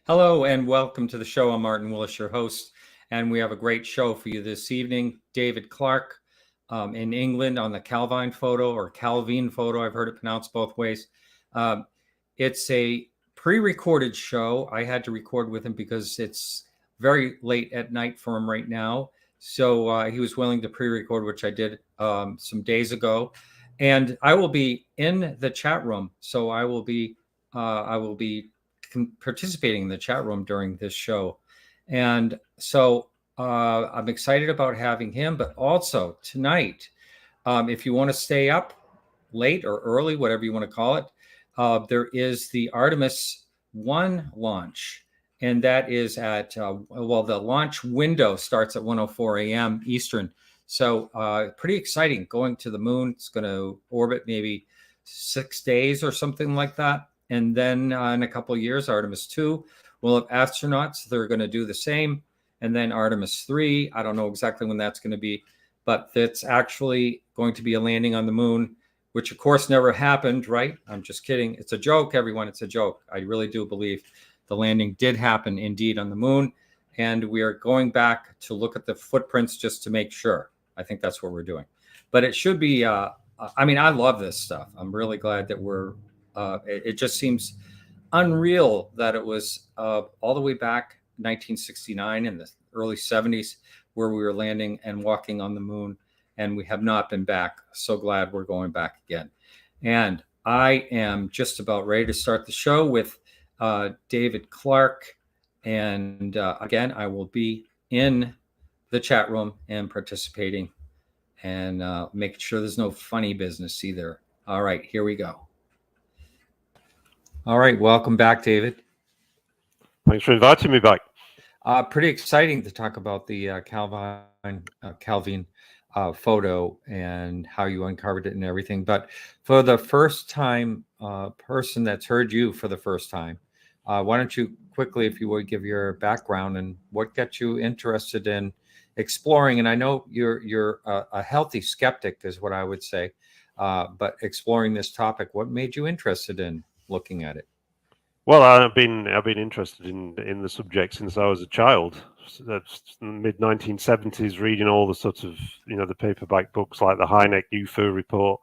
Hello and welcome to the show. I'm Martin Willis, your host, and we have a great show for you this evening. David Clarke in England on the Calvine photo or Calvine photo. I've heard it pronounced both ways. It's a pre-recorded show. I had to record with him because it's very late at night for him right now. So he was willing to pre-record, which I did some days ago. And I will be in the chat room. So I will be participating in the chat room during this show. And so I'm excited about having him, but also tonight, if you want to stay up late or early, whatever you want to call it, there is the Artemis 1 launch. And that is at, the launch window starts at 1:04 a.m. Eastern. So pretty exciting, going to the moon. It's going to orbit maybe 6 days or something like that. And then in a couple of years, Artemis 2 will have astronauts. They're going to do the same. And then Artemis 3, I don't know exactly when that's going to be, but that's actually going to be a landing on the moon, which of course never happened, right? I'm just kidding. It's a joke, everyone. It's a joke. I really do believe the landing did happen indeed on the moon. And we are going back to look at the footprints just to make sure. I think that's what we're doing. But it should be, I love this stuff. I'm really glad that it just seems unreal that it was all the way back 1969 in the early 70s where we were landing and walking on the moon, and we have not been back. So glad we're going back again. And I am just about ready to start the show with David Clarke. And again, I will be in the chat room and participating and making sure there's no funny business either. All right, here we go. All right, welcome back, David. Thanks for inviting me back. Pretty exciting to talk about the Calvine photo and how you uncovered it and everything. But for the first time person that's heard you for the first time, why don't you quickly, if you would, give your background and what got you interested in exploring? And I know you're a healthy skeptic, is what I would say, but exploring this topic, what made you interested in looking at it? Well, I've been interested in the subject since I was a child. That's mid 1970s, reading all the sort of the paperback books like the Hynek UFO report,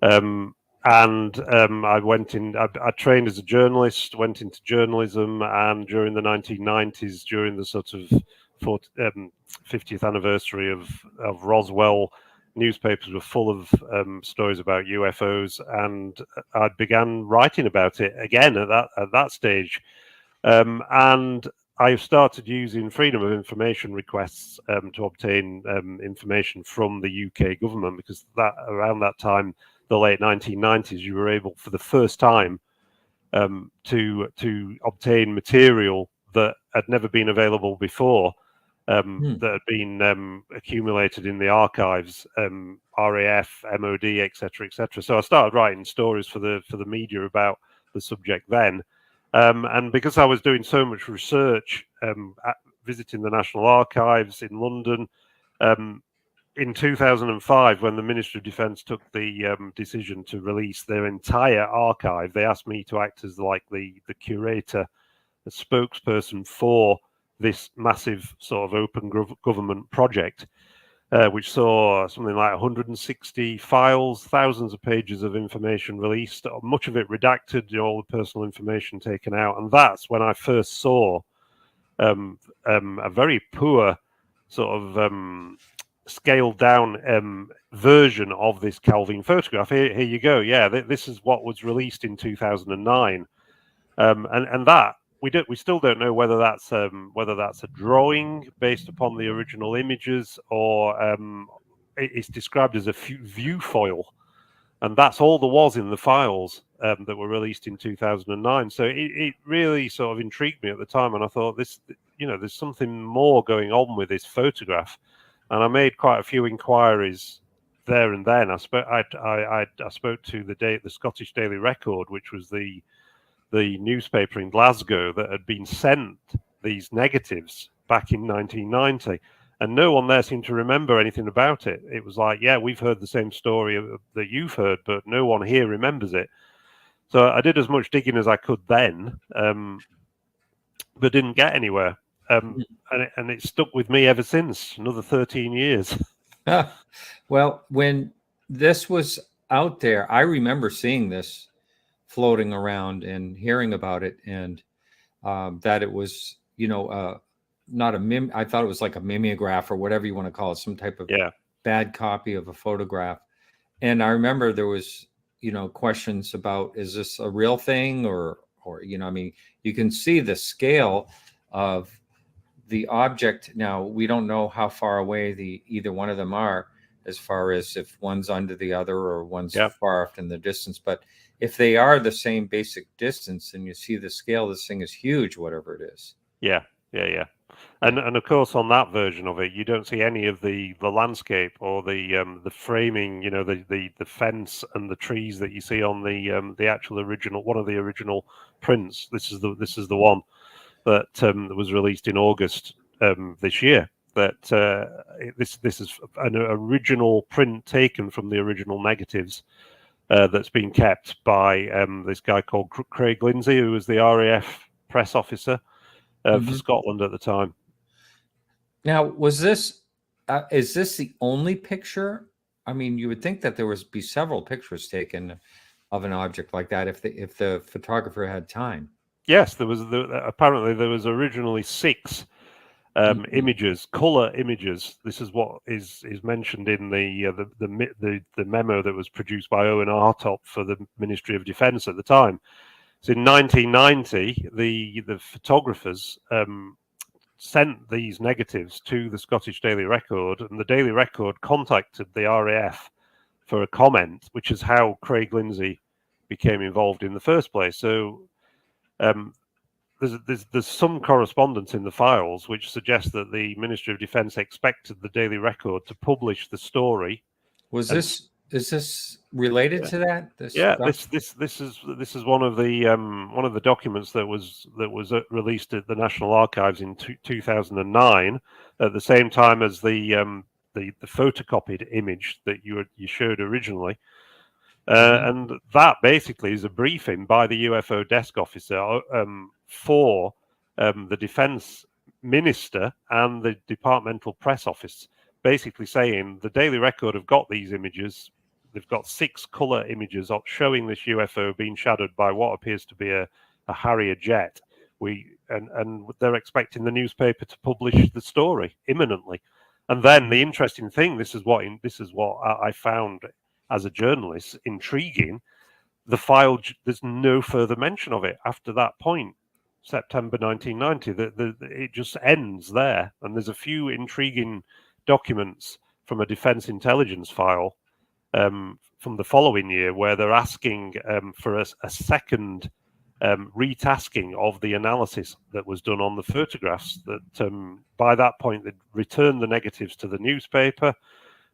and I went in. I trained as a journalist, went into journalism, and during the 1990s, during the sort of 50th anniversary of Roswell, newspapers were full of stories about UFOs, and I began writing about it again at that stage. And I started using freedom of information requests to obtain information from the UK government, because around that time, the late 1990s, you were able for the first time to obtain material that had never been available before. That had been accumulated in the archives, RAF, MoD, etc., etc. So I started writing stories for the media about the subject then, and because I was doing so much research, visiting the National Archives in London, in 2005, when the Ministry of Defence took the decision to release their entire archive, they asked me to act as like the curator, the spokesperson for this massive sort of open government project, which saw something like 160 files, thousands of pages of information released, much of it redacted, all the personal information taken out. And that's when I first saw a very poor sort of scaled down version of this Calvine photograph. Here you go. Yeah, this is what was released in 2009. And that we still don't know whether that's a drawing based upon the original images, or it's described as a view foil, and that's all there was in the files that were released in 2009. So it really sort of intrigued me at the time, and I thought there's something more going on with this photograph, and I made quite a few inquiries there and then. I spoke to the Scottish Daily Record, which was the newspaper in Glasgow that had been sent these negatives back in 1990, and no one there seemed to remember anything about it. It was like, yeah, we've heard the same story that you've heard, but no one here remembers it. So I did as much digging as I could then, but didn't get anywhere. And it stuck with me ever since, another 13 years. Well, when this was out there, I remember seeing this floating around and hearing about it, and that it was, not a mim. I thought it was like a mimeograph or whatever you want to call it, some type of bad copy of a photograph. And I remember there was, questions about, is this a real thing or, I mean, you can see the scale of the object. Now, we don't know how far away either one of them are, as far as if one's under the other or one's far off in the distance. But if they are the same basic distance and you see the scale, this thing is huge, whatever it is. Yeah. And of course, on that version of it, you don't see any of the landscape or the framing, the fence and the trees that you see on the actual original, one of the original prints. This is the one that was released in August this year. That this is an original print taken from the original negatives that's been kept by this guy called Craig Lindsay, who was the RAF press officer for Scotland at the time. Now, is this the only picture? I mean, you would think that there would be several pictures taken of an object like that if the photographer had time. Yes, apparently there was originally 6 images, color images. This is what is mentioned in the memo that was produced by Owen Hartop for the Ministry of Defence at the time. So in 1990, the photographers sent these negatives to the Scottish Daily Record, and the Daily Record contacted the RAF for a comment, which is how Craig Lindsay became involved in the first place. So there's some correspondence in the files which suggests that the Ministry of Defence expected the Daily Record to publish the story. Is this related to that? This is one of the documents that was released at the National Archives in 2009, at the same time as the photocopied image that you showed originally. And that basically is a briefing by the UFO desk officer for the defence minister and the departmental press office, basically saying the Daily Record have got these images. They've got 6 colour images showing this UFO being shadowed by what appears to be a Harrier jet. And they're expecting the newspaper to publish the story imminently. And then the interesting thing, this is what I found as a journalist intriguing. The file, there's no further mention of it after that point, September 1990. It just ends there. And there's a few intriguing documents from a defence intelligence file from the following year where they're asking for a second retasking of the analysis that was done on the photographs. That by that point they'd returned the negatives to the newspaper,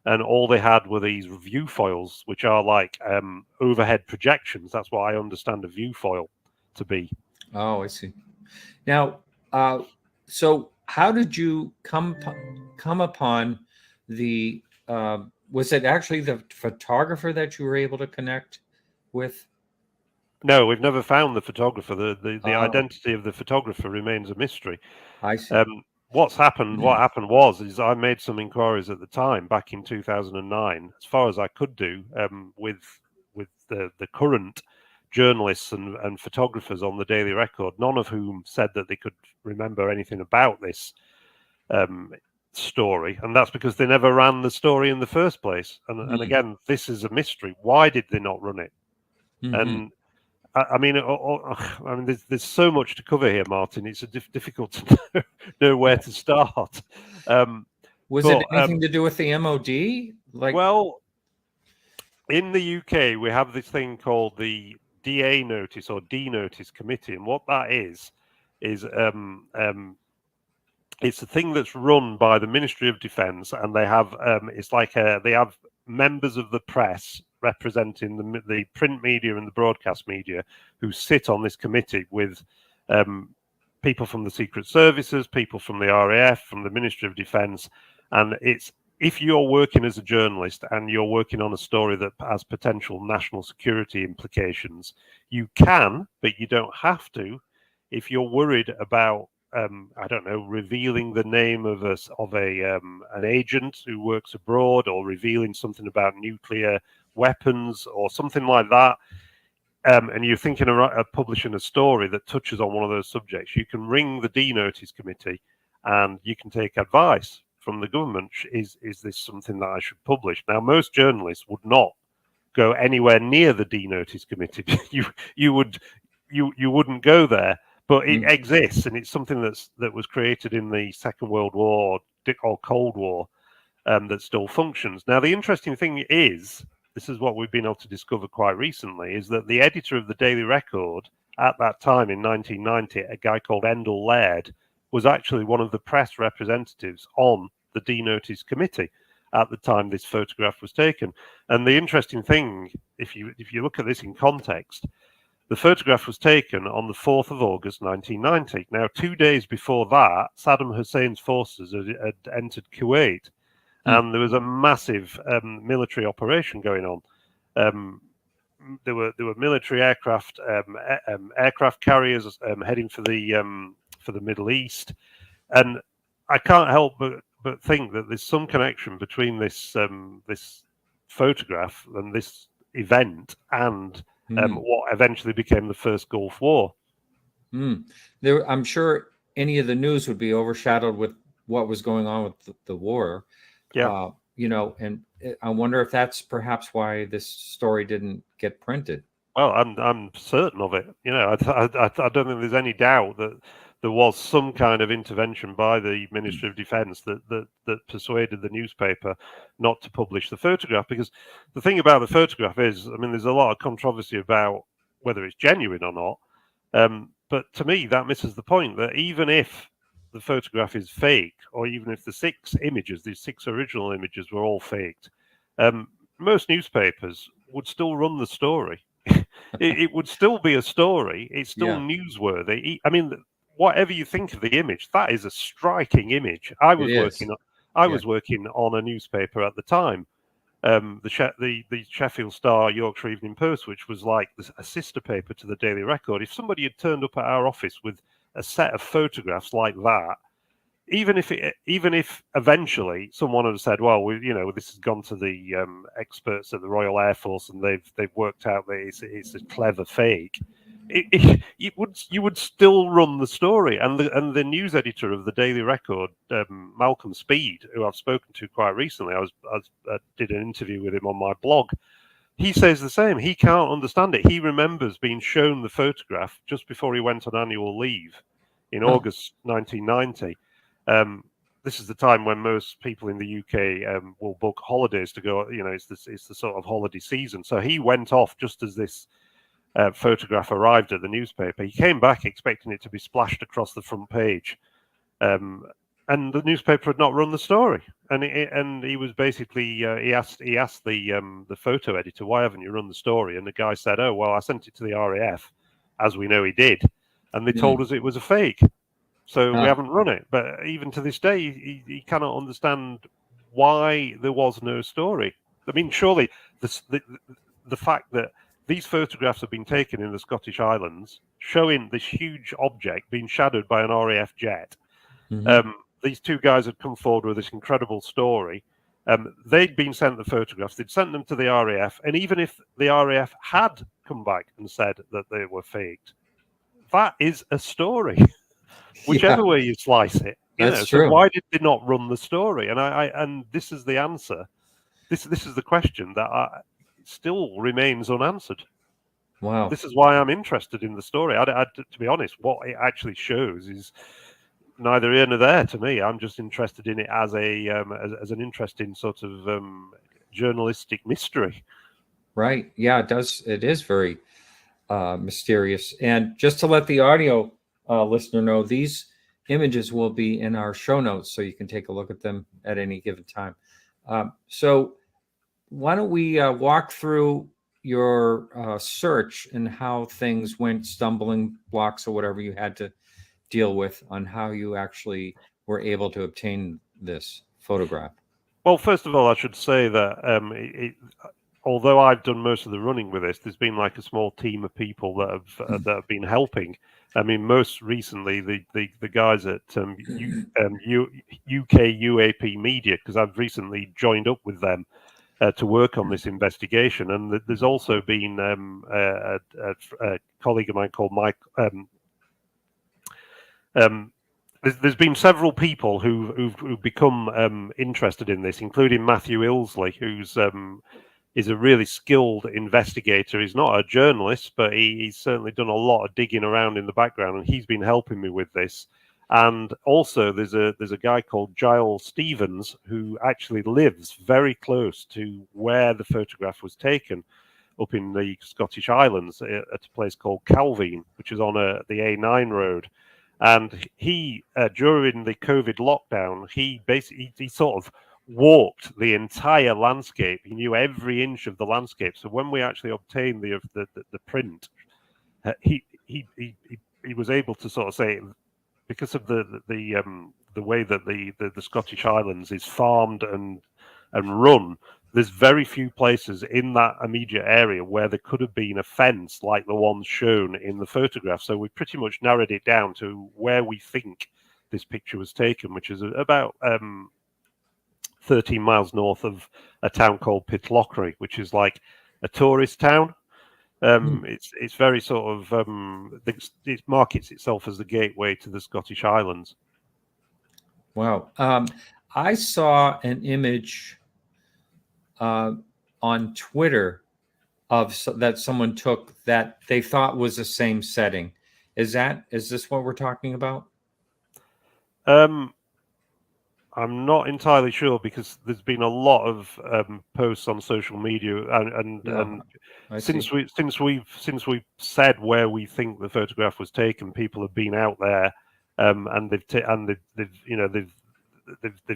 and all they had were these view foils, which are like overhead projections. That's what I understand a view foil to be. Oh, I see. Now, so how did you come upon the? Was it actually the photographer that you were able to connect with? No, we've never found the photographer. The identity of the photographer remains a mystery. I see. What happened was I made some inquiries at the time, back in 2009, as far as I could do, with the current journalists and photographers on the Daily Record, none of whom said that they could remember anything about this story, and that's because they never ran the story in the first place. And again, this is a mystery. Why did they not run it? And I mean, there's so much to cover here, Martin. It's difficult to know where to start. Was it anything to do with the MoD? Well, in the UK, we have this thing called the DA notice or D notice committee, and what that is it's a thing that's run by the Ministry of Defence, and they have they have members of the press representing the print media and the broadcast media who sit on this committee with people from the Secret Services, people from the RAF, from the Ministry of Defence. And it's, if you're working as a journalist and you're working on a story that has potential national security implications, you can, but you don't have to, if you're worried about I don't know, revealing the name of an agent who works abroad, or revealing something about nuclear weapons or something like that, and you're thinking of publishing a story that touches on one of those subjects, you can ring the D-Notice committee and you can take advice from the government. Is this something that I should publish? Now, most journalists would not go anywhere near the D-Notice committee. you wouldn't go there. But it exists, and it's something that was created in the Second World War or Cold War that still functions. Now, the interesting thing is, this is what we've been able to discover quite recently, is that the editor of the Daily Record at that time in 1990, a guy called Endell Laird, was actually one of the press representatives on the D-Notice committee at the time this photograph was taken. And the interesting thing, if you look at this in context, the photograph was taken on the 4th of August 1990. Now, 2 days before that, Saddam Hussein's forces had entered Kuwait, and there was a massive military operation going on. There were military aircraft carriers heading for the Middle East, and I can't help but think that there's some connection between this photograph and this event and what eventually became the first Gulf War. I'm sure any of the news would be overshadowed with what was going on with the war. Yeah. And I wonder if that's perhaps why this story didn't get printed. Well, I'm certain of it. I don't think there's any doubt that there was some kind of intervention by the Ministry of Defence that persuaded the newspaper not to publish the photograph. Because the thing about the photograph is, I mean, there's a lot of controversy about whether it's genuine or not. But to me, that misses the point that even if the photograph is fake, or even if the 6 images, these 6 original images, were all faked, most newspapers would still run the story. It would still be a story. It's still newsworthy. I mean, whatever you think of the image, that is a striking image. I was working on a newspaper at the time, the Sheffield Star Yorkshire Evening Post, which was like a sister paper to the Daily Record. If somebody had turned up at our office with a set of photographs like that, even if eventually someone had said, well, this has gone to the experts at the Royal Air Force and they've worked out that it's a clever fake, you would still run the story. And the news editor of the Daily Record, Malcolm Speed, who I've spoken to quite recently, I did an interview with him on my blog. He says the same. He can't understand it. He remembers being shown the photograph just before he went on annual leave in August 1990. This is the time when most people in the UK will book holidays to go. It's the sort of holiday season. So he went off just as this photograph arrived at the newspaper. He came back expecting it to be splashed across the front page, and the newspaper had not run the story. And he was basically he asked the photo editor, why haven't you run the story? And the guy said, oh well, I sent it to the RAF, as we know he did, and they told us it was a fake. So we haven't run it. But even to this day, he cannot understand why there was no story. I mean, surely the fact that these photographs have been taken in the Scottish Islands, showing this huge object being shadowed by an RAF jet. These 2 guys had come forward with this incredible story. They'd been sent the photographs. They'd sent them to the RAF. And even if the RAF had come back and said that they were faked, that is a story. Whichever way you slice it, That's true. So why did they not run the story? And this is the answer. This is the question that still remains unanswered. Wow. This is why I'm interested in the story. To be honest, what it actually shows is neither here nor there to me. I'm just interested in it as an interesting sort of journalistic mystery. Right. Yeah, it does. It is very mysterious. And just to let the audio listener know, these images will be in our show notes, so you can take a look at them at any given time. So why don't we walk through your search and how things went, stumbling blocks or whatever you had to deal with, on how you actually were able to obtain this photograph. Well, first of all, I should say that although I've done most of the running with this, there's been like a small team of people that have been helping. I mean, most recently, the guys at UK UAP Media, because I've recently joined up with them to work on this investigation, and there's also been a colleague of mine called Mike. There's been several people who've become interested in this, including Matthew Ilsley, who's is a really skilled investigator. He's not a journalist, but he's certainly done a lot of digging around in the background, and he's been helping me with this. And also, there's a guy called Giles Stevens who actually lives very close to where the photograph was taken, up in the Scottish Islands at a place called Calvine, which is on the A9 road. And he, during the COVID lockdown, he sort of walked the entire landscape. He knew every inch of the landscape. So when we actually obtained the print, he was able to sort of say, because of the way that the Scottish Islands is farmed and run, there's very few places in that immediate area where there could have been a fence like the ones shown in the photograph. So we pretty much narrowed it down to where we think this picture was taken, which is about 13 miles north of a town called Pitlochry, which is like a tourist town. It's very sort of it markets itself as the gateway to the Scottish Islands. Wow. I saw an image on Twitter that someone took that they thought was the same setting. Is this what we're talking about? I'm not entirely sure, because there's been a lot of posts on social media, and since we've said where we think the photograph was taken, people have been out there, and they've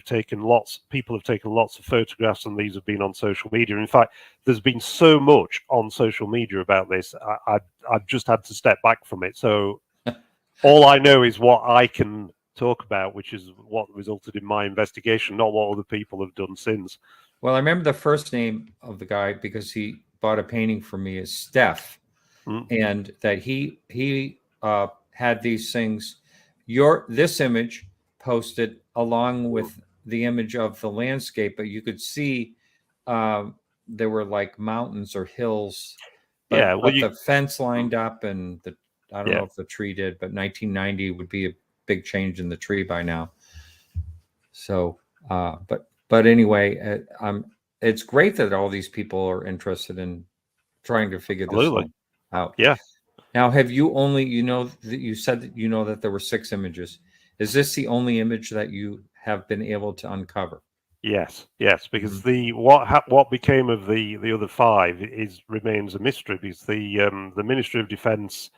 taken lots. People have taken lots of photographs, and these have been on social media. In fact, there's been so much on social media about this. I've just had to step back from it. So all I know is what I can talk about, which is what resulted in my investigation, not what other people have done since. Well, I remember the first name of the guy because he bought a painting for me is Steph, and that he had these things. This image posted along with the image of the landscape, but you could see there were like mountains or hills. But, the fence lined up, and I don't know if the tree did, but 1990 would be a big change in the tree by now. So, but anyway, it's great that all these people are interested in trying to figure this one out. Yeah. Now, have you only, you said that that there were 6 images. Is this the only image that you have been able to uncover? Yes, because what became of the other 5 remains a mystery, because the Ministry of Defence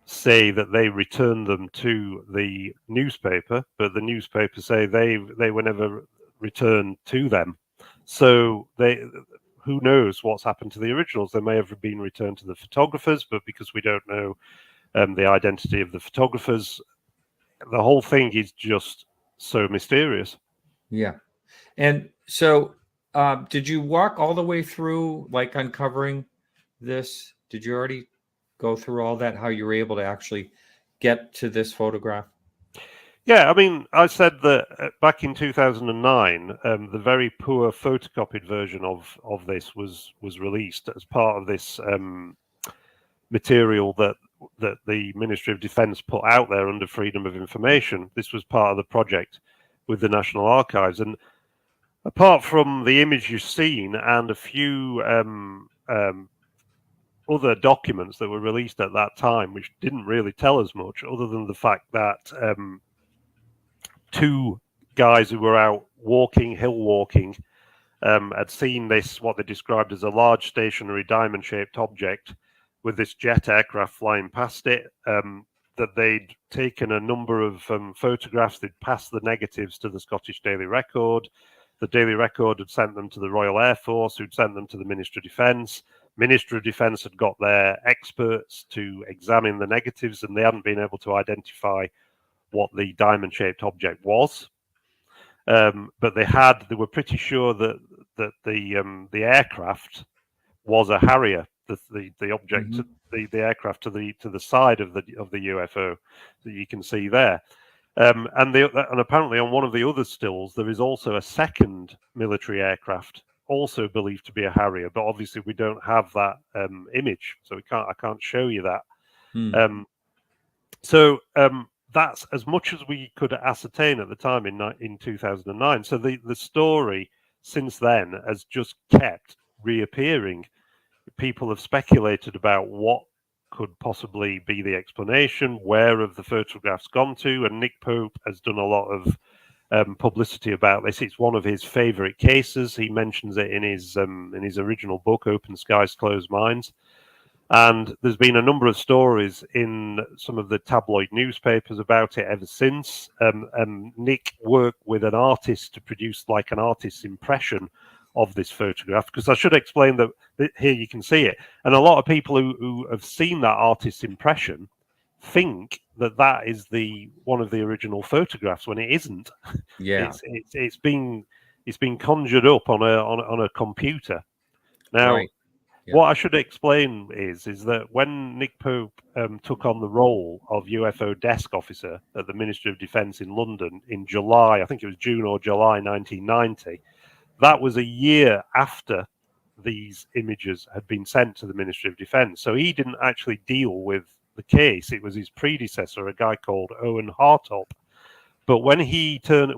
say that they returned them to the newspaper, but the newspaper say they were never returned to them. So who knows what's happened to the originals? They may have been returned to the photographers, but because we don't know the identity of the photographers, the whole thing is just so mysterious. Yeah. And so did you walk all the way through, like, uncovering this? Did you already go through all that, how you were able to actually get to this photograph? Yeah, I mean, I said that back in 2009, the very poor photocopied version of this was released as part of this material that the Ministry of Defence put out there under Freedom of Information. This was part of the project with the National Archives, and apart from the image you've seen and a few other documents that were released at that time, which didn't really tell us much, other than the fact that 2 guys who were out hill walking, had seen this, what they described as a large stationary diamond-shaped object with this jet aircraft flying past it, that they'd taken a number of photographs. They'd passed the negatives to the Scottish Daily Record. The Daily Record had sent them to the Royal Air Force, who'd sent them to the Ministry of Defence. Ministry of Defence had got their experts to examine the negatives, and they hadn't been able to identify what the diamond-shaped object was. But they were pretty sure that the aircraft was a Harrier, the object, the aircraft to the side of the UFO that you can see there. And apparently on one of the other stills there is also a second military aircraft, also believed to be a Harrier, but obviously we don't have that image, so I can't show you that. So that's as much as we could ascertain at the time in 2009. So the story since then has just kept reappearing. People have speculated about what could possibly be the explanation, where have the photographs gone to, and Nick Pope has done a lot of publicity about this. It's one of his favorite cases. He mentions it in his original book, Open Skies, Closed Minds. And there's been a number of stories in some of the tabloid newspapers about it ever since. Nick worked with an artist to produce like an artist's impression of this photograph, because I should explain that here you can see it. And a lot of people who have seen that artist's impression think that that is one of the original photographs, when it isn't. Yeah, it's been conjured up on a computer. Now, right. Yeah. What I should explain is that when Nick Pope took on the role of UFO desk officer at the Ministry of Defence in London in July, I think it was June or July 1990, that was a year after these images had been sent to the Ministry of Defence. So he didn't actually deal with the case. It was his predecessor, a guy called Owen Hartop. But when he had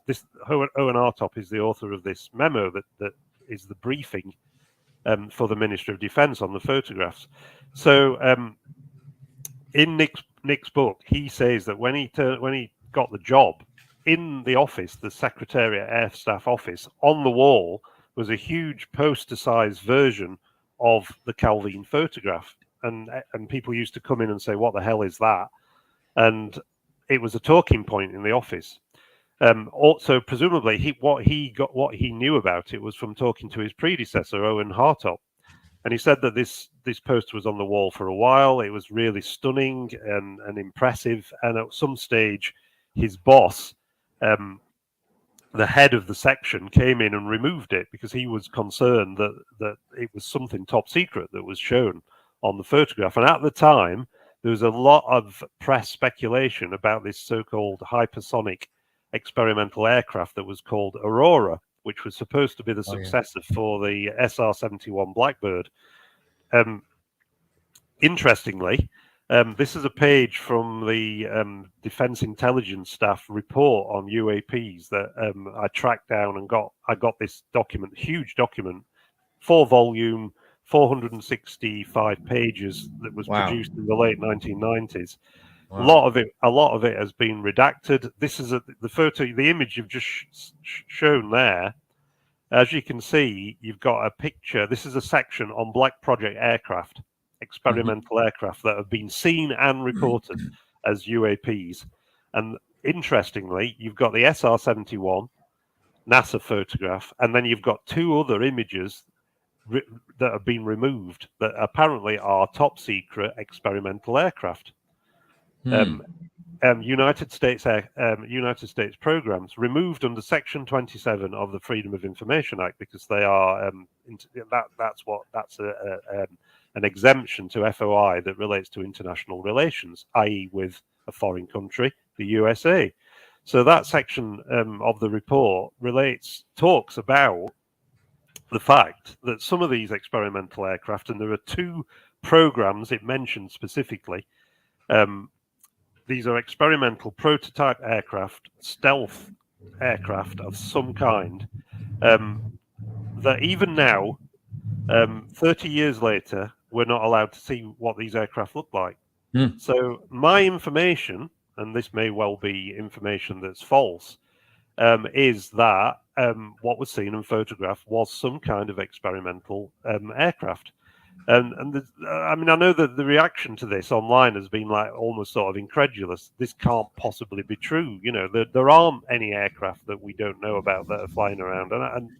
this, Owen Hartop is the author of this memo that is the briefing for the Ministry of Defence on the photographs. So in Nick's book, he says that when he got the job, in the office, the Secretariat Air Staff office, on the wall was a huge poster-sized version of the Calvine photograph, and people used to come in and say, "What the hell is that?" And it was a talking point in the office. Also, presumably, what he knew about it was from talking to his predecessor, Owen Hartop, and he said that this poster was on the wall for a while. It was really stunning and impressive, and at some stage, his boss, the head of the section, came in and removed it because he was concerned that it was something top secret that was shown on the photograph. And at the time, there was a lot of press speculation about this so-called hypersonic experimental aircraft that was called Aurora, which was supposed to be the successor for the SR-71 Blackbird. Interestingly, this is a page from the Defence Intelligence Staff report on UAPs that I tracked down and I got this document, huge document, 4-volume, 465 pages, that was produced in the late 1990s. Wow. A lot of it has been redacted. This is the photo, the image you've just shown there. As you can see, you've got a picture. This is a section on Black Project aircraft, experimental aircraft that have been seen and reported as UAPs. And interestingly, you've got the SR-71 NASA photograph, and then you've got two other images that have been removed that apparently are top secret experimental aircraft. United States programs removed under Section 27 of the Freedom of Information Act, because they are that's an exemption to FOI that relates to international relations, i.e., with a foreign country, the USA. So that section of the report talks about the fact that some of these experimental aircraft, and there are two programs it mentioned specifically. These are experimental prototype aircraft, stealth aircraft of some kind, that even now, 30 years later, we're not allowed to see what these aircraft look like. So my information, and this may well be information that's false, is that what was seen and photographed was some kind of experimental aircraft. And I mean, I know that the reaction to this online has been like almost sort of incredulous. This can't possibly be true. You know, there aren't any aircraft that we don't know about that are flying around. And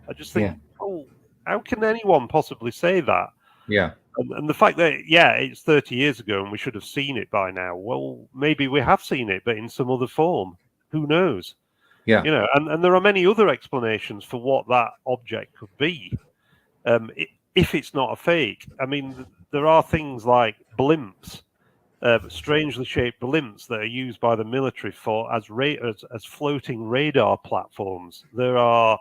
I just think, oh, how can anyone possibly say that? Yeah. And the fact that, it's 30 years ago and we should have seen it by now. Well, maybe we have seen it, but in some other form. Who knows? Yeah. You know, and there are many other explanations for what that object could be. if it's not a fake. I mean, there are things like blimps, strangely shaped blimps that are used by the military for as floating radar platforms. There are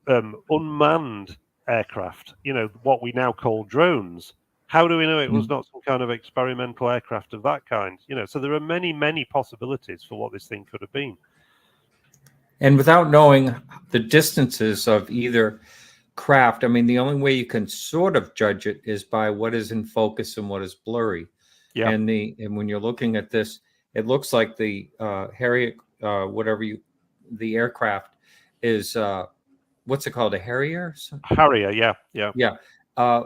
unmanned aircraft, what we now call drones. How do we know it was not some kind of experimental aircraft of that kind? So there are many, many possibilities for what this thing could have been. And without knowing the distances of either craft, I mean, the only way you can sort of judge it is by what is in focus and what is blurry. Yeah. And when you're looking at this, it looks like the Harrier, the aircraft is what's it called, a Harrier? Harrier, yeah. Yeah.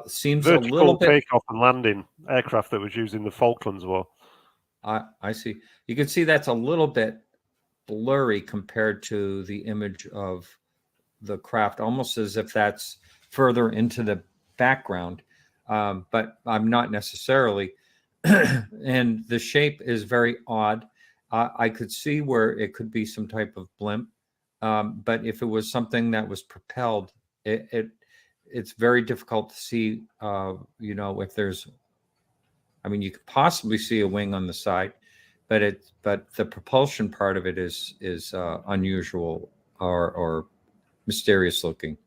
Seems vertical a little bit takeoff and landing aircraft that was used in the Falklands War. I see. You can see that's a little bit blurry compared to the image of the craft, almost as if that's further into the background. But I'm not necessarily. And the shape is very odd. I could see where it could be some type of blimp. But if it was something that was propelled, it's very difficult to see, if there's, I mean, you could possibly see a wing on the side, but the propulsion part of it is unusual or mysterious looking,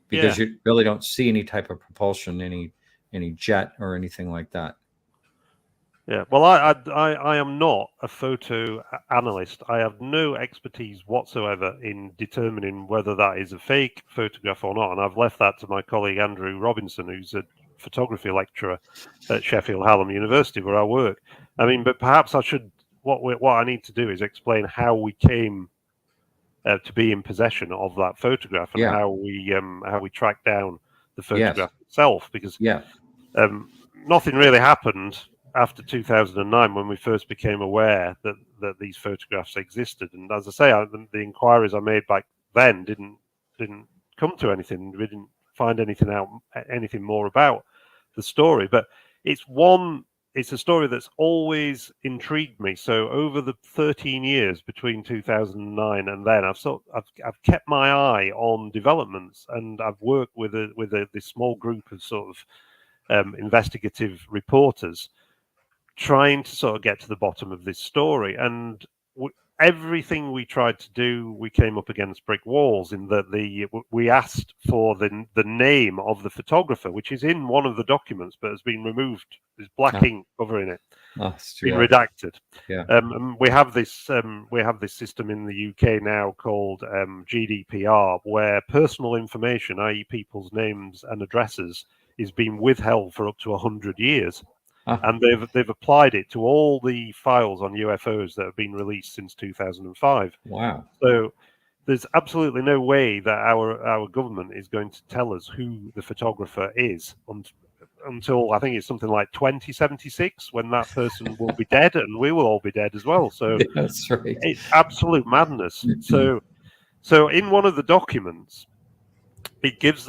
because you really don't see any type of propulsion, any jet or anything like that. Yeah, well, I am not a photo analyst. I have no expertise whatsoever in determining whether that is a fake photograph or not, and I've left that to my colleague Andrew Robinson, who's a photography lecturer at Sheffield Hallam University, where I work. I mean, but perhaps I should. What I need to do is explain how we came to be in possession of that photograph, and how we tracked down the photograph itself, because nothing really happened after 2009, when we first became aware that these photographs existed. And as I say, the inquiries I made back then didn't come to anything. We didn't find anything more about the story. But it's a story that's always intrigued me. So over the 13 years between 2009 and then, I've kept my eye on developments, and I've worked with this small group of sort of investigative reporters, trying to sort of get to the bottom of this story. And everything we tried to do, we came up against brick walls, in that we asked for the name of the photographer, which is in one of the documents but has been removed. There's black ink covering it. It's been redacted. And we have this system in the UK now called GDPR, where personal information, i.e. people's names and addresses, is being withheld for up to 100 years. And they've applied it to all the files on UFOs that have been released since 2005. Wow! So there's absolutely no way that our government is going to tell us who the photographer is until I think it's something like 2076, when that person will be dead, and we will all be dead as well. So that's right. It's absolute madness. So in one of the documents, there's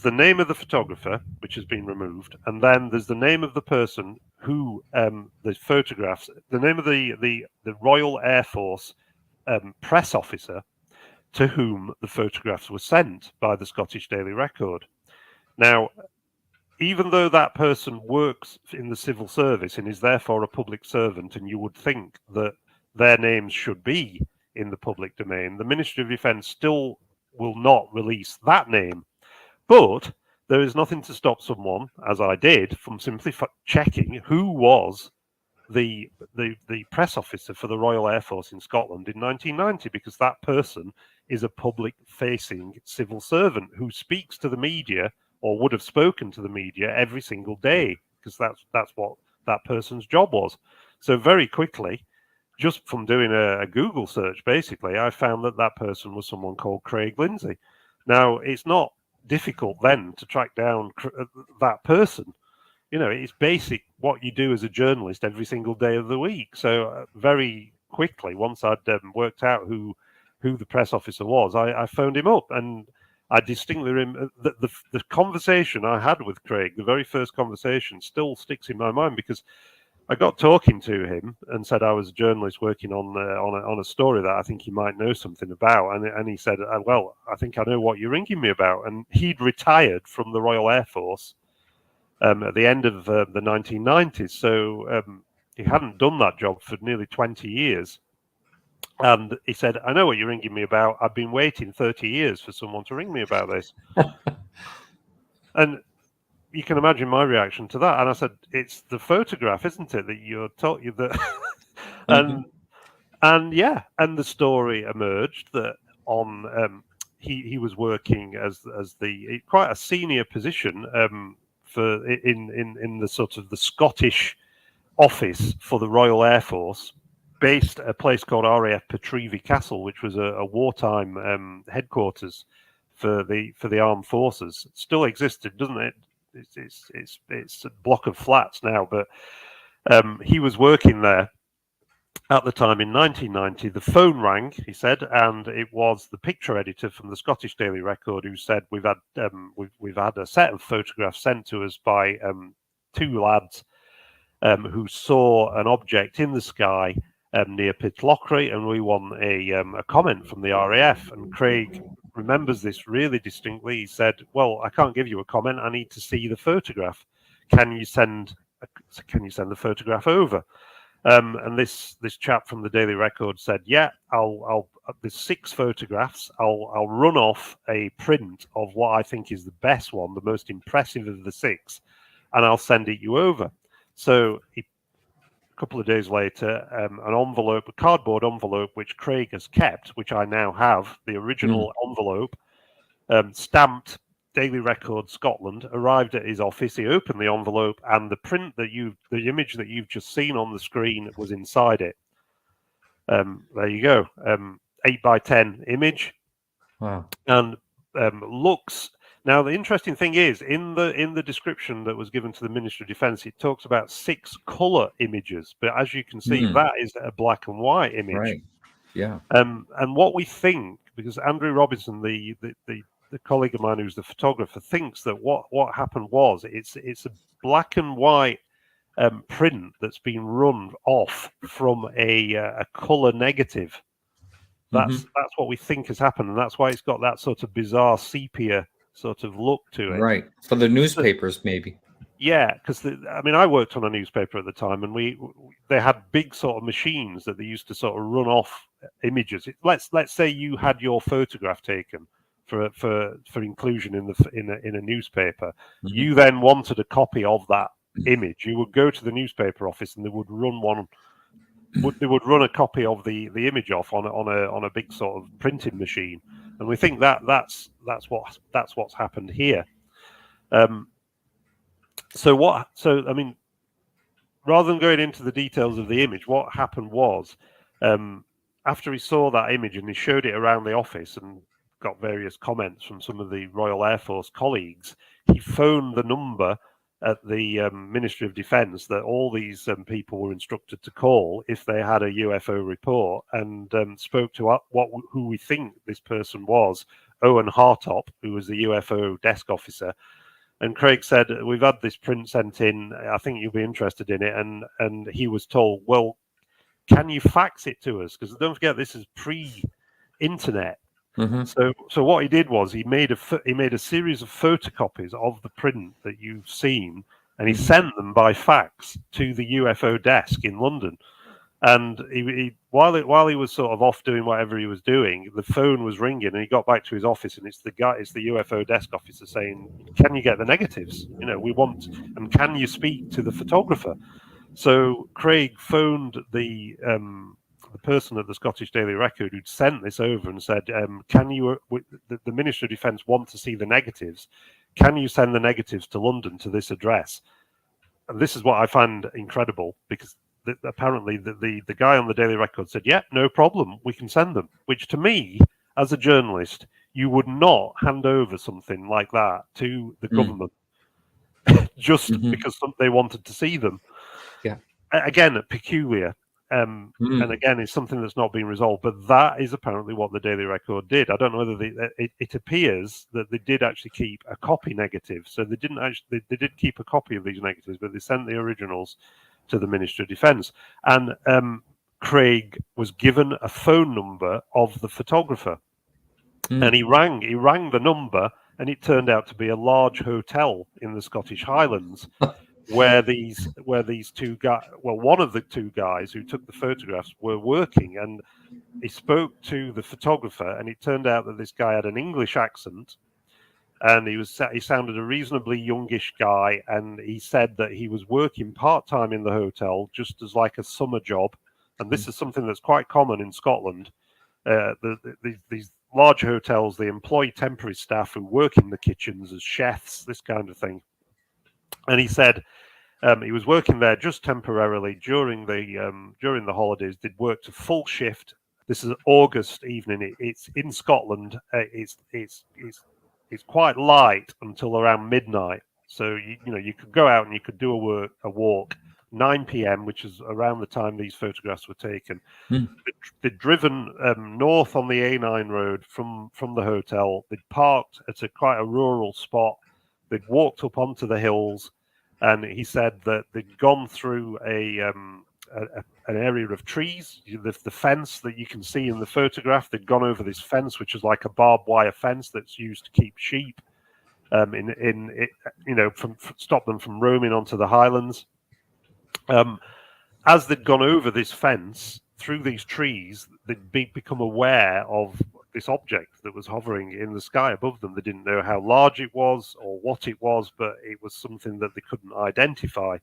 the name of the photographer, which has been removed, and then there's the name of the person who the photographs, the name of the Royal Air Force press officer to whom the photographs were sent by the Scottish Daily Record. Now, even though that person works in the civil service and is therefore a public servant, and you would think that their names should be in the public domain, the Ministry of Defence still will not release that name. But there is nothing to stop someone, as I did, from simply checking who was the press officer for the Royal Air Force in Scotland in 1990, because that person is a public-facing civil servant who speaks to the media, or would have spoken to the media, every single day, because that's what that person's job was. So very quickly, just from doing a Google search, basically, I found that person was someone called Craig Lindsay. Now, it's not difficult then to track down that person. It's basic what you do as a journalist every single day of the week. So very quickly, once I'd worked out who the press officer was, I phoned him up, and I distinctly remember the conversation I had with Craig. The very first conversation still sticks in my mind, because I got talking to him and said I was a journalist working on a story that I think he might know something about, and he said, "Well, I think I know what you're ringing me about." And he'd retired from the Royal Air Force at the end of the 1990s. So he hadn't done that job for nearly 20 years. And he said, I know what you're ringing me about. I've been waiting 30 years for someone to ring me about this. And you can imagine my reaction to that. And I said, it's the photograph, isn't it, that you're taught you that. And yeah, and the story emerged that on he was working as the quite a senior position for in the sort of the Scottish office for the Royal Air Force, based at a place called RAF Petrevey Castle, which was a wartime headquarters for the armed forces. It still existed, doesn't it? It's a block of flats now, but he was working there at the time in 1990. The phone rang, he said, and it was the picture editor from the Scottish Daily Record who said we've had a set of photographs sent to us by two lads who saw an object in the sky near Pitlochry, and we want a comment from the RAF. And Craig remembers this really distinctly. He said, "Well, I can't give you a comment. I need to see the photograph. Can you send the photograph over?" And this chap from the Daily Record said, "Yeah, I'll there's 6 photographs. I'll run off a print of what I think is the best one, the most impressive of the 6, and I'll send it you over." So a couple of days later, an envelope, a cardboard envelope, which Craig has kept, which I now have, the original envelope, stamped Daily Record Scotland, arrived at his office. He opened the envelope, and the image that you've just seen on the screen was inside it. There you go, 8x10 image. Wow. And looks. Now, the interesting thing is, in the description that was given to the Ministry of Defence, it talks about 6 colour images, but as you can see, that is a black and white image. Right. Yeah. And what we think, because Andrew Robinson, the colleague of mine who's the photographer, thinks that what happened was it's a black and white print that's been run off from a colour negative. That's what we think has happened, and that's why it's got that sort of bizarre sepia sort of look to it. Right. For the newspapers, maybe. Yeah, because I worked on a newspaper at the time, and they had big sort of machines that they used to sort of run off images. Let's say you had your photograph taken for inclusion in a newspaper. You then wanted a copy of that image. You would go to the newspaper office, and they would run one. They would run a copy of the image off on a big sort of printing machine, and we think that's what's happened here. So rather than going into the details of the image, what happened was, after he saw that image and he showed it around the office and got various comments from some of the Royal Air Force colleagues, he phoned the number at the Ministry of Defence that all these people were instructed to call if they had a UFO report, and spoke to who we think this person was, Owen Hartop, who was the UFO desk officer. And Craig said, "We've had this print sent in. I think you'll be interested in it." And he was told, "Well, can you fax it to us? Because don't forget, this is pre-internet." So what he did was he made a series of photocopies of the print that you've seen, and he sent them by fax to the UFO desk in London. And while he was sort of off doing whatever he was doing, the phone was ringing, and he got back to his office, and it's the UFO desk officer saying, "Can you get the negatives? We want, and can you speak to the photographer?" So Craig phoned the person at the Scottish Daily Record who'd sent this over and said, "Can you? The Ministry of Defence want to see the negatives. Can you send the negatives to London to this address?" And this is what I find incredible, because apparently the guy on the Daily Record said, "Yeah, no problem, we can send them." Which, to me, as a journalist, you would not hand over something like that to the government just because they wanted to see them. Yeah. Again, peculiar. And again, it's something that's not been resolved, but that is apparently what the Daily Record did. I don't know whether it appears that they did actually keep a copy negative. So they didn't actually, they did keep a copy of these negatives, but they sent the originals to the Ministry of Defence. And Craig was given a phone number of the photographer, and he rang the number, and it turned out to be a large hotel in the Scottish Highlands where these two guys, well, one of the two guys who took the photographs were working, and he spoke to the photographer, and it turned out that this guy had an English accent, and he sounded a reasonably youngish guy, and he said that he was working part-time in the hotel just as like a summer job, and this is something that's quite common in Scotland. These large hotels, they employ temporary staff who work in the kitchens as chefs, this kind of thing. And he said he was working there just temporarily during the holidays. They'd worked a full shift. This is August evening. It's in Scotland. It's quite light until around midnight. So you could go out and you could do a walk. 9 p.m., which is around the time these photographs were taken. They'd driven north on the A9 road from the hotel. They'd parked at quite a rural spot. They'd walked up onto the hills, and he said that they'd gone through an area of trees. The fence that you can see in the photograph, they'd gone over this fence, which is like a barbed wire fence that's used to keep sheep, stop them from roaming onto the highlands. As they'd gone over this fence through these trees, they'd become aware of this object that was hovering in the sky above them. They didn't know how large it was or what it was, but it was something that they couldn't identify.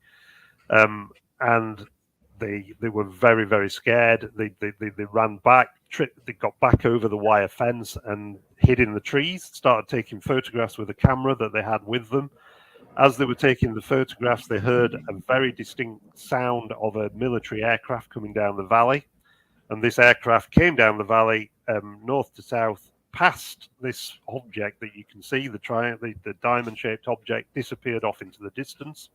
And they were very, very scared. They ran back, they got back over the wire fence and hid in the trees, started taking photographs with a camera that they had with them. As they were taking the photographs, they heard a very distinct sound of a military aircraft coming down the valley. And this aircraft came down the valley, north to south, past this object that you can see, the diamond-shaped object, disappeared off into the distance.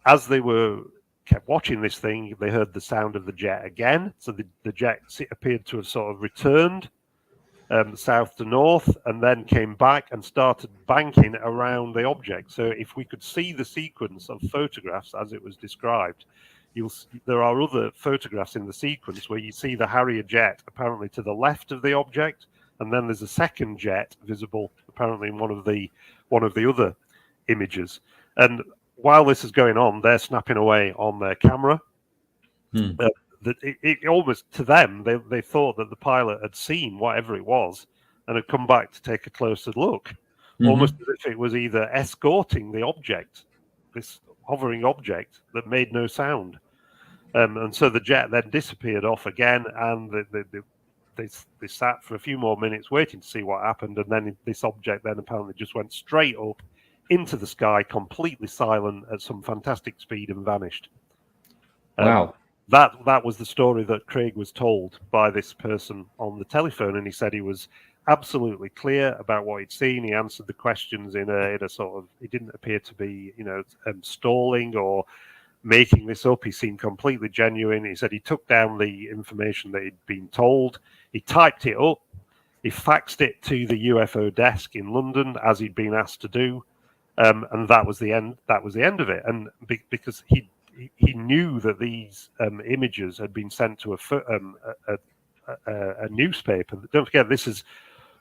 As they kept watching this thing, they heard the sound of the jet again. So the jet appeared to have sort of returned south to north, and then came back and started banking around the object. So if we could see the sequence of photographs as it was described, there are other photographs in the sequence where you see the Harrier jet apparently to the left of the object, and then there's a second jet visible apparently in one of the other images. And while this is going on, they're snapping away on their camera. It almost, to them, they thought that the pilot had seen whatever it was and had come back to take a closer look, almost as if it was either escorting the object, this hovering object that made no sound. And so the jet then disappeared off again, and they sat for a few more minutes waiting to see what happened, and then this object then apparently just went straight up into the sky, completely silent at some fantastic speed, and vanished. Wow. That was the story that Craig was told by this person on the telephone, and he said he was absolutely clear about what he'd seen. He answered the questions in a sort of, he didn't appear to be, stalling or making this up. He seemed completely genuine. He said he took down the information that he'd been told. He typed it up. He faxed it to the UFO desk in London as he'd been asked to do, and that was the end. That was the end of it. And because he knew that these images had been sent to a newspaper. Don't forget, this is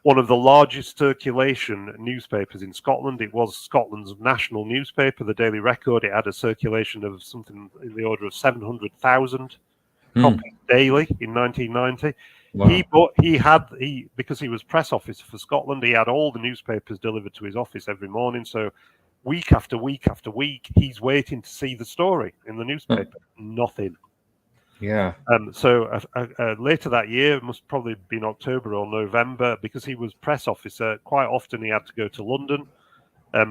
one of the largest circulation newspapers in Scotland. It was Scotland's national newspaper, the Daily Record. It had a circulation of something in the order of 700,000 copies daily in 1990. Wow. Because he was press officer for Scotland, he had all the newspapers delivered to his office every morning. So week after week after week, he's waiting to see the story in the newspaper. Nothing. Yeah. So later that year, it must probably have been October or November, because he was press officer, quite often he had to go to London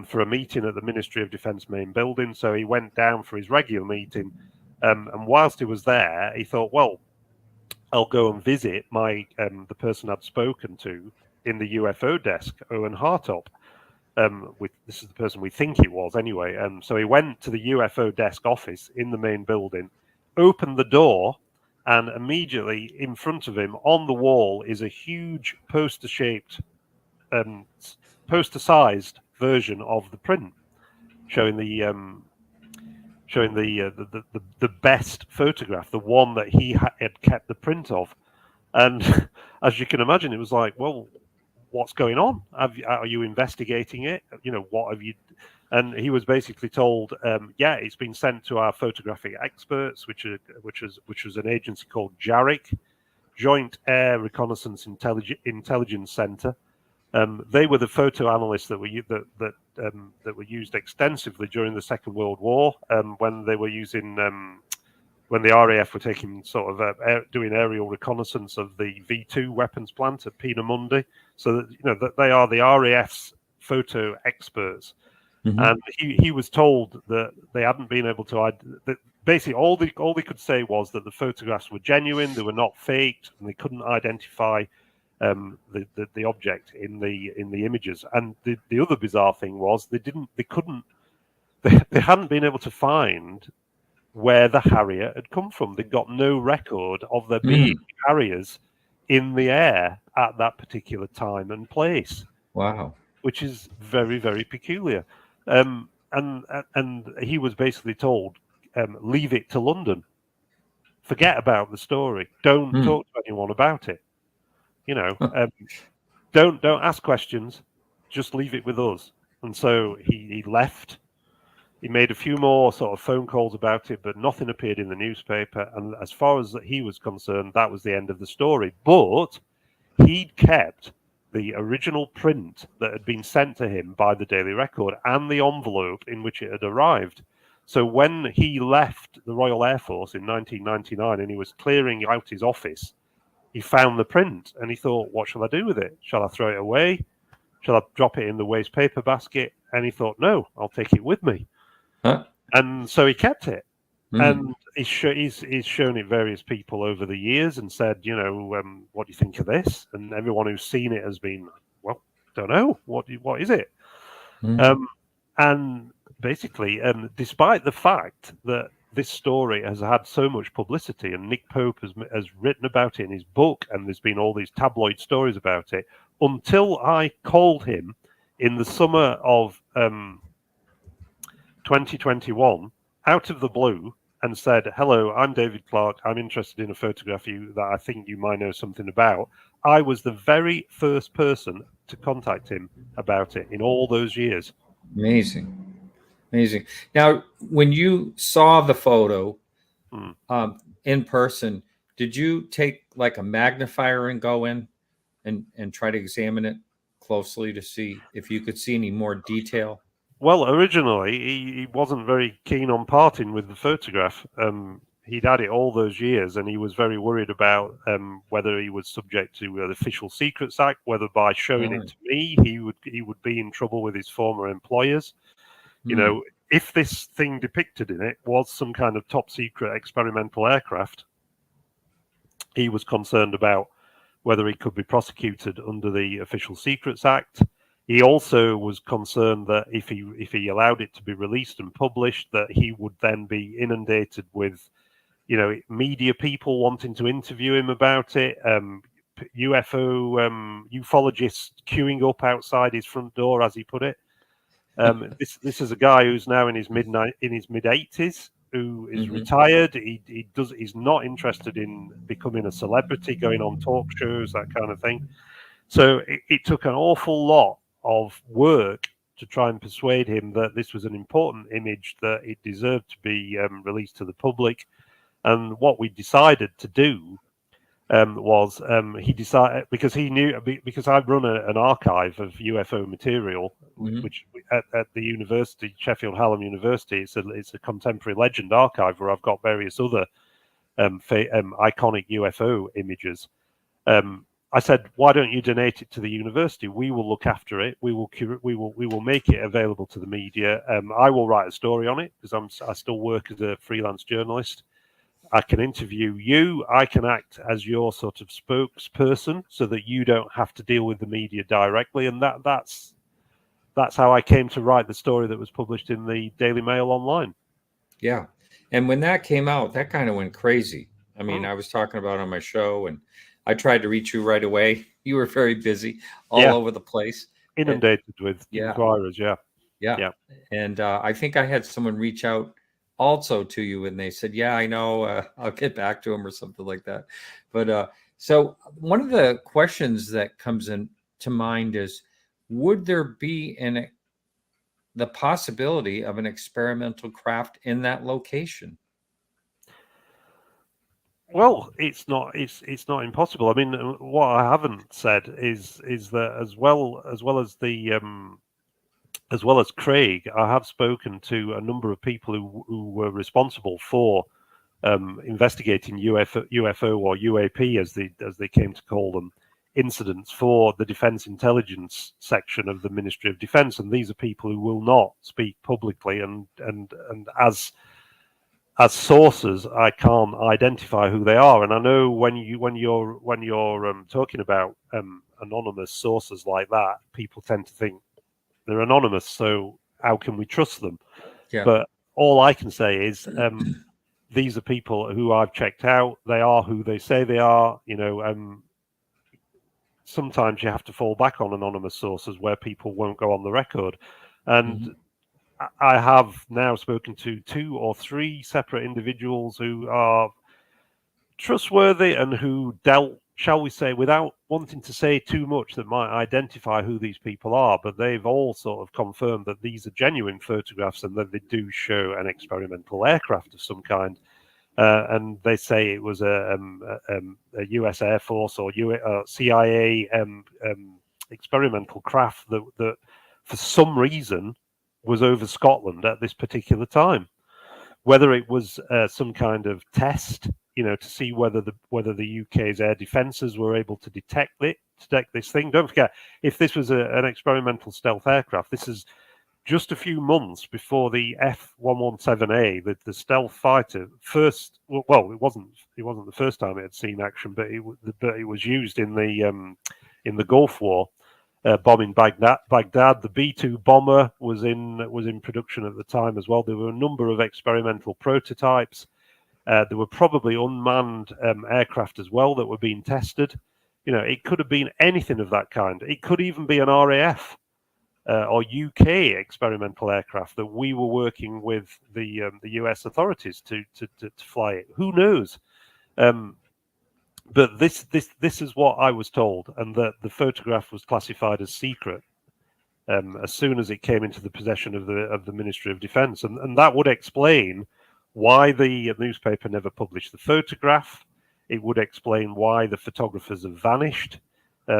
for a meeting at the Ministry of Defence main building. So he went down for his regular meeting. And whilst he was there, he thought, well, I'll go and visit the person I'd spoken to in the UFO desk, Owen Hartop. This is the person we think it was anyway. So he went to the UFO desk office in the main building, opened the door, and immediately in front of him on the wall is a huge poster-shaped, poster-sized version of the print, showing the best photograph, the one that he had kept the print of. And as you can imagine, it was like, well, what's going on? Are you investigating it? You know, what have you? And he was basically told, yeah, it's been sent to our photographic experts, which was an agency called JARIC, Joint Air Reconnaissance Intelligence Center. They were the photo analysts that were used extensively during the Second World War, when they were using when the RAF were taking sort of doing aerial reconnaissance of the V2 weapons plant at Peenemünde. So that, you know, that they are the RAF's photo experts. Mm-hmm. And he was told that they hadn't been able to. That basically, all they could say was that the photographs were genuine, they were not faked, and they couldn't identify the object in the images. And the other bizarre thing was they hadn't been able to find where the Harrier had come from. They'd got no record of there being Harriers in the air at that particular time and place. Wow. Which is very, very peculiar. And he was basically told, leave it to London. Forget about the story. Don't talk to anyone about it. You know, don't ask questions. Just leave it with us. And so he left. He made a few more sort of phone calls about it, but nothing appeared in the newspaper. And as far as he was concerned, that was the end of the story. But he'd kept the original print that had been sent to him by the Daily Record and the envelope in which it had arrived. So when he left the Royal Air Force in 1999 and he was clearing out his office, he found the print and he thought, what shall I do with it? Shall I throw it away? Shall I drop it in the waste paper basket? And he thought, no, I'll take it with me. Huh? And so he kept it. And he's shown it various people over the years and said, you know, what do you think of this? And everyone who's seen it has been, well, don't know, what is it? And basically, despite the fact that this story has had so much publicity, and Nick Pope has written about it in his book, and there's been all these tabloid stories about it, until I called him in the summer of 2021, out of the blue, and said, hello, I'm David Clarke. I'm interested in a photograph that I think you might know something about. I was the very first person to contact him about it in all those years. Amazing. Now, when you saw the photo in person, did you take like a magnifier and go in and try to examine it closely to see if you could see any more detail? Well, originally, he wasn't very keen on parting with the photograph. He'd had it all those years, and he was very worried about whether he was subject to the Official Secrets Act, whether by showing it to me, he would be in trouble with his former employers. You know, if this thing depicted in it was some kind of top secret experimental aircraft, he was concerned about whether he could be prosecuted under the Official Secrets Act. He also was concerned that if he allowed it to be released and published, that he would then be inundated with, you know, media people wanting to interview him about it, ufologists queuing up outside his front door, as he put it. This is a guy who's now in his mid 80s, who is retired. He's not interested in becoming a celebrity, going on talk shows, that kind of thing. So it took an awful lot of work to try and persuade him that this was an important image, that it deserved to be released to the public. And what we decided to do was he decided, because he knew, because I run an archive of UFO material, which at the university, Sheffield Hallam University, it's a contemporary legend archive where I've got various other iconic UFO images. I said, why don't you donate it to the university? We will look after it. We will make it available to the media. I will write a story on it because I still work as a freelance journalist. I can interview you. I can act as your sort of spokesperson so that you don't have to deal with the media directly. And that's how I came to write the story that was published in the Daily Mail online. Yeah. And when that came out, that kind of went crazy. I mean, I was talking about it on my show, and I tried to reach you right away. You were very busy all over the place. Inundated with inquirers, Yeah. And I think I had someone reach out also to you, and they said, yeah, I know, I'll get back to him or something like that. But so one of the questions that comes in to mind is, would there be the possibility of an experimental craft in that location? Well, it's not impossible. I mean, what I haven't said is that as well as Craig, I have spoken to a number of people who were responsible for investigating UFO or UAP, as they came to call them, incidents for the Defence Intelligence section of the Ministry of Defence, and these are people who will not speak publicly, and as sources, I can't identify who they are. And I know when you're talking about anonymous sources like that, people tend to think they're anonymous, so how can we trust them? Yeah. But all I can say is these are people who I've checked out. They are who they say they are. Sometimes you have to fall back on anonymous sources where people won't go on the record. And I have now spoken to 2 or 3 separate individuals who are trustworthy and who dealt, shall we say, without wanting to say too much that might identify who these people are, but they've all sort of confirmed that these are genuine photographs and that they do show an experimental aircraft of some kind. And they say it was a US Air Force or CIA experimental craft that for some reason was over Scotland at this particular time. Whether it was some kind of test, to see whether the UK's air defences were able to detect this thing. Don't forget, if this was an experimental stealth aircraft, this is just a few months before the F-117A, the stealth fighter, first. Well, it wasn't the first time it had seen action, but it was used in the Gulf War, bombing Baghdad. The B-2 bomber was in production at the time as well. There were a number of experimental prototypes. There were probably unmanned aircraft as well that were being tested. It could have been anything of that kind. It could even be an RAF or UK experimental aircraft that we were working with the US authorities to fly it. Who knows? But this is what I was told, and that the photograph was classified as secret as soon as it came into the possession of the Ministry of Defence, and that would explain why the newspaper never published the photograph. It would explain why the photographers have vanished,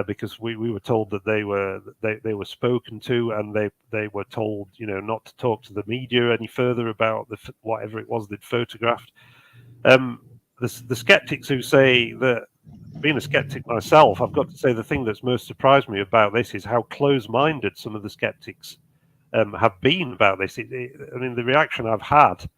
because we were told that they were spoken to, and they were told not to talk to the media any further about whatever it was they'd photographed. The skeptics who say that, being a skeptic myself, I've got to say the thing that's most surprised me about this is how close-minded some of the skeptics have been about this. I mean, the reaction I've had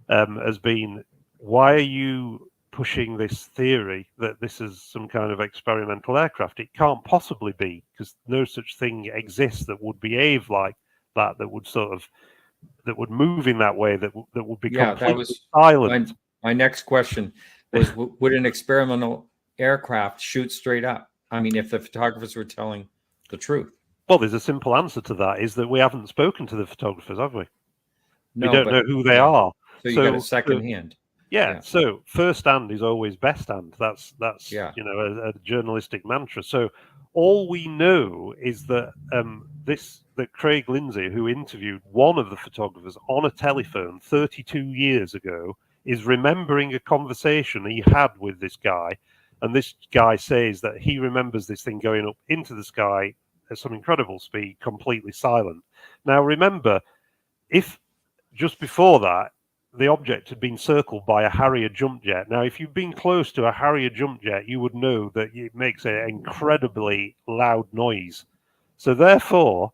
has been, why are you pushing this theory that this is some kind of experimental aircraft? It can't possibly be, because no such thing exists that would behave like that would move in that way, that would be completely silent. My next question was, would an experimental aircraft shoot straight up? I mean, if the photographers were telling the truth. Well, there's a simple answer to that, is that we haven't spoken to the photographers, have we? No, we don't know who they are. So you got a second hand. Yeah, so first hand is always best hand. That's a journalistic mantra. So all we know is that that Craig Lindsay, who interviewed one of the photographers on a telephone 32 years ago, is remembering a conversation he had with this guy, and this guy says that he remembers this thing going up into the sky at some incredible speed, completely silent. Now remember, if just before that, the object had been circled by a Harrier jump jet. Now, if you've been close to a Harrier jump jet, you would know that it makes an incredibly loud noise. So therefore,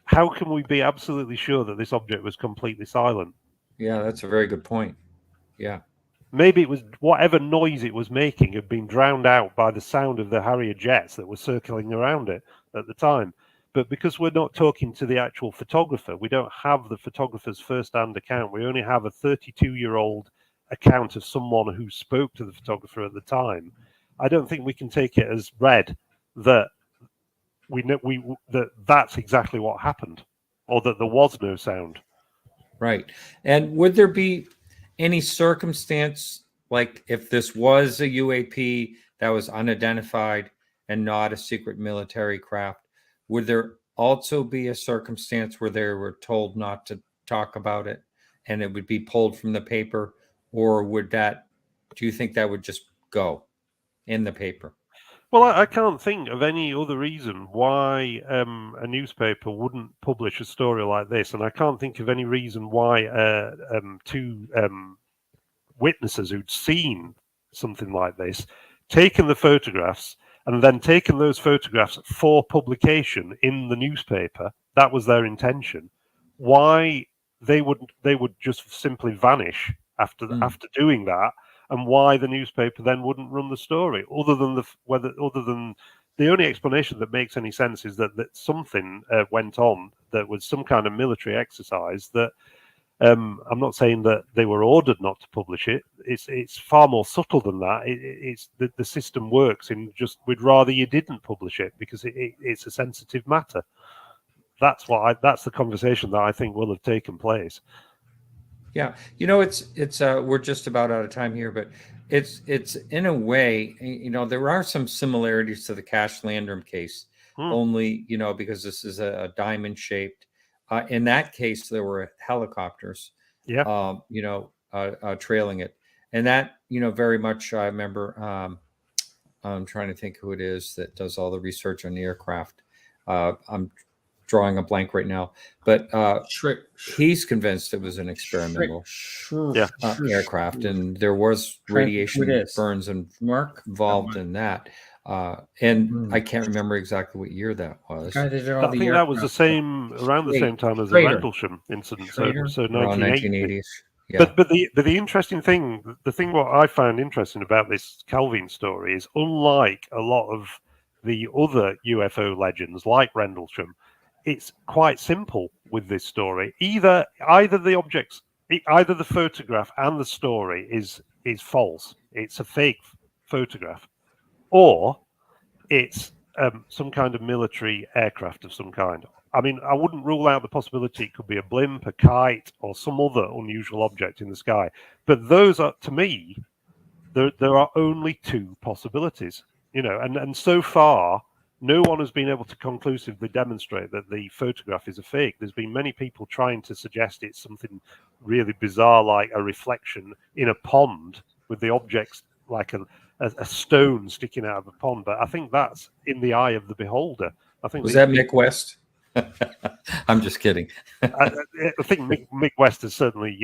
how can we be absolutely sure that this object was completely silent? Yeah, that's a very good point. Yeah. Maybe it was whatever noise it was making had been drowned out by the sound of the Harrier jets that were circling around it at the time. But because we're not talking to the actual photographer, we don't have the photographer's first-hand account. We only have a 32-year-old account of someone who spoke to the photographer at the time. I don't think we can take it as read that that's exactly what happened, or that there was no sound. Right. And would there be any circumstance, like if this was a UAP that was unidentified, and not a secret military craft, would there also be a circumstance where they were told not to talk about it and it would be pulled from the paper? Or do you think that would just go in the paper? Well, I can't think of any other reason why a newspaper wouldn't publish a story like this, and I can't think of any reason why two witnesses who'd seen something like this, taken the photographs, and then taken those photographs for publication in the newspaper, that was their intention, why they would just simply vanish after doing that, and why the newspaper then wouldn't run the story, other than the only explanation that makes any sense is that something went on that was some kind of military exercise that I'm not saying that they were ordered not to publish it. It's far more subtle than that. It's the system works in just we'd rather you didn't publish it because it's a sensitive matter. That's the conversation that I think will have taken place. Yeah, it's we're just about out of time here, but it's in a way, there are some similarities to the Cash Landrum case, only because this is a diamond shaped. In that case, there were helicopters, trailing it, and that very much. I remember. I'm trying to think who it is that does all the research on the aircraft. I'm drawing a blank right now, but he's convinced it was an experimental aircraft, and there was radiation burns involved in that. And I can't remember exactly what year that was. I think that was around the same time as the Rendlesham incident, so 1980. Yeah. But the interesting thing, what I found interesting about this Calvine story is, unlike a lot of the other UFO legends like Rendlesham, it's quite simple with this story. Either the photograph and the story is false. It's a fake photograph, or it's some kind of military aircraft of some kind. I mean, I wouldn't rule out the possibility it could be a blimp, a kite, or some other unusual object in the sky. But those are, to me, there are only two possibilities. And so far, no one has been able to conclusively demonstrate that the photograph is a fake. There's been many people trying to suggest it's something really bizarre, like a reflection in a pond with the objects like a stone sticking out of a pond. But I think that's in the eye of the beholder. I think that Mick West? I'm just kidding. I think Mick West has certainly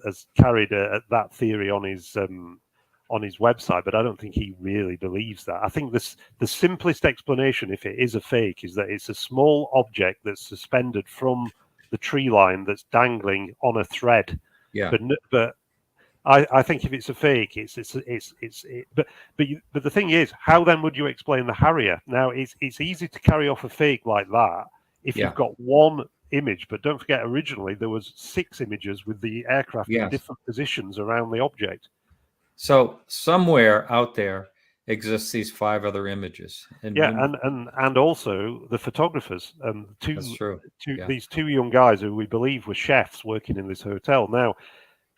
has carried that theory on his website, but I don't think he really believes that. I think the simplest explanation, if it is a fake, is that it's a small object that's suspended from the tree line that's dangling on a thread. Yeah. But I think if it's a fake, but the thing is, how then would you explain the Harrier? Now it's easy to carry off a fake like that if you've got one image, but don't forget originally there was 6 images with the aircraft in different positions around the object. So somewhere out there exists these 5 other images. And also the photographers, these 2 young guys who we believe were chefs working in this hotel. Now,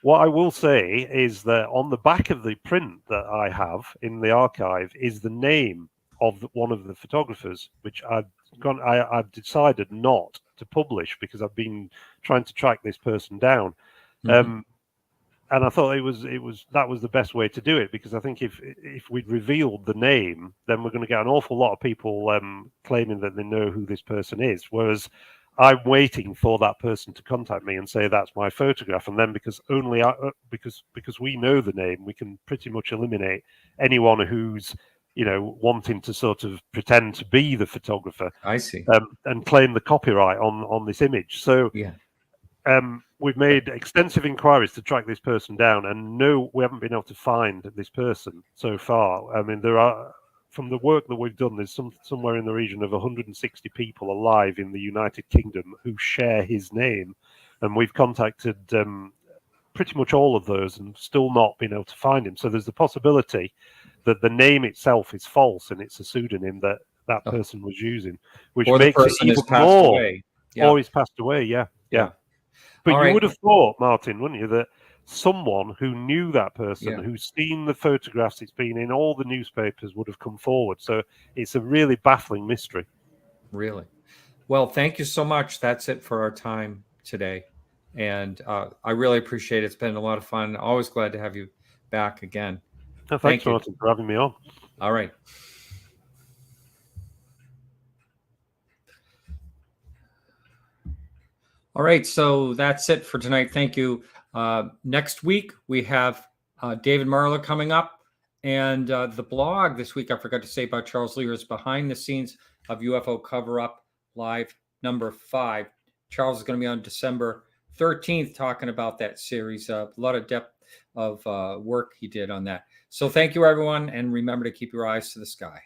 what I will say is that on the back of the print that I have in the archive is the name of one of the photographers, which I've decided not to publish because I've been trying to track this person down. And I thought that was the best way to do it, because I think if we'd revealed the name, then we're going to get an awful lot of people claiming that they know who this person is. Whereas I'm waiting for that person to contact me and say that's my photograph, and then because we know the name, we can pretty much eliminate anyone who's wanting to sort of pretend to be the photographer. I see. And claim the copyright on this image. So we've made extensive inquiries to track this person down, and no, we haven't been able to find this person so far. I mean, there are, from the work that we've done, there's somewhere in the region of 160 people alive in the United Kingdom who share his name, and we've contacted pretty much all of those and still not been able to find him. So there's the possibility that the name itself is false and it's a pseudonym that person was using, which makes it even more. Or he's passed away. Yeah. But you would have thought, Martin, wouldn't you, that someone who knew that person, Yeah. who's seen the photographs, it's been in all the newspapers, would have come forward. So it's a really baffling mystery. Really. Well, thank you so much. That's it for our time today. And I really appreciate it. It's been a lot of fun. Always glad to have you back again. No, Thank thanks, you. Martin, for having me on. All right. All right. So that's it for tonight. Thank you. Next week, we have David Marler coming up. And the blog this week, I forgot to say about Charles Lear, is Behind the Scenes of UFO Cover Up Live number 5. Charles is going to be on December 13th talking about that series. A lot of depth of work he did on that. So thank you, everyone. And remember to keep your eyes to the sky.